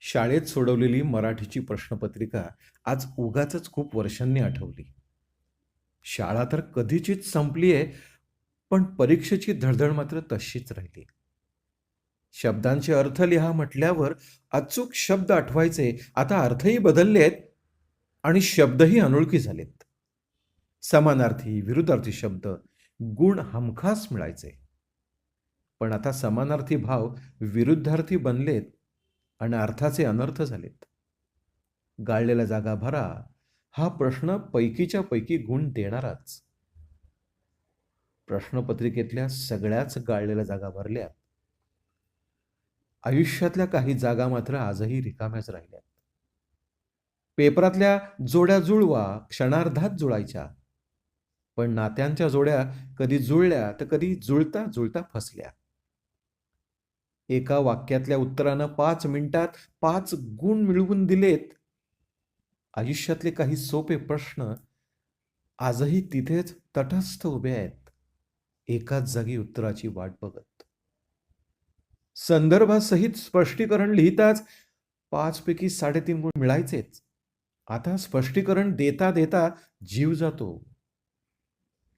शाळेत सोडवलेली मराठीची प्रश्नपत्रिका आज उगाचच खूप वर्षांनी आठवली. शाळा तर कधीचीच संपली आहे, पण परीक्षेची धडधड मात्र तशीच राहिली. शब्दांचे अर्थ लिहा म्हटल्यावर अचूक शब्द आठवायचे, आता अर्थही बदलले आहेत आणि शब्दही अनोळखी झालेत. समानार्थी, विरुद्धार्थी शब्द, गुण हमखास मिळायचे. पण आता समानार्थी भाव विरुद्धार्थी बनलेत आणि अर्थाचे अनर्थ झालेत. गाळलेल्या जागा भरा हा प्रश्न पैकीच्या पैकी गुण देणाराच. प्रश्नपत्रिकेतल्या सगळ्याच गाळलेल्या जागा भरल्या. आयुष्यातल्या काही जागा मात्र आजही रिकाम्याच राहिल्यात. पेपरातल्या जोड्या जुळवा क्षणार्धात जुळायच्या, पण नात्यांच्या जोड्या कधी जुळल्या तर कधी जुळता जुळता फसल्या. एका वाक्यातल्या उत्तरानं 5 मिनिटात 5 गुण मिळवून दिलेत. आयुष्यातले काही सोपे प्रश्न आजही तिथेच तटस्थ उभे आहेत, एकाच जागी उत्तराची वाट बघत. संदर्भासहित स्पष्टीकरण लिहिताच 5 पैकी 3.5 गुण मिळायचेच. आता स्पष्टीकरण देता देता जीव जातो.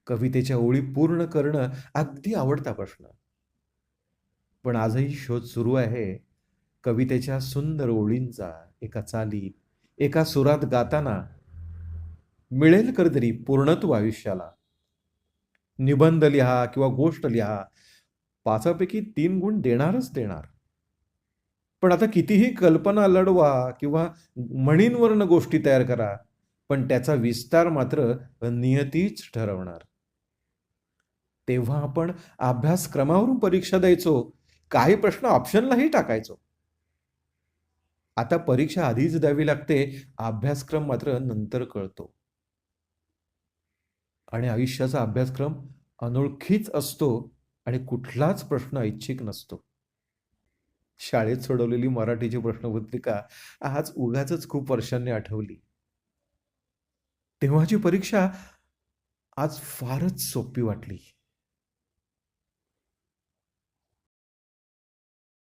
कवितेच्या ओळी पूर्ण करणं अगदी आवडता प्रश्न. पण आजही शोध सुरू आहे कवितेच्या सुंदर ओळींचा, एका चालीत, एका सुरात गाताना. मिळेल कधीतरी पूर्णत्व आयुष्याला. निबंध लिहा किंवा गोष्ट लिहा, 5पैकी 3 गुण देणारच देणार. पण आता कितीही कल्पना लढवा किंवा म्हणींवरनं गोष्टी तयार करा, पण त्याचा विस्तार मात्र नियतीच ठरवणार. तेव्हा आपण अभ्यासक्रमावरून परीक्षा द्यायचो, काही प्रश्न ऑप्शनलाही टाकायचो. आता परीक्षा आधीच द्यावी लागते, अभ्यासक्रम मात्र नंतर कळतो. आणि आयुष्याचा अभ्यासक्रम अनोळखीच असतो आणि कुठलाच प्रश्न ऐच्छिक नसतो. शाळेत सोडवलेली मराठीची प्रश्नपत्रिका आज उगाचच खूप वर्षांनी आठवली. तेव्हाची परीक्षा आज फारच सोपी वाटली.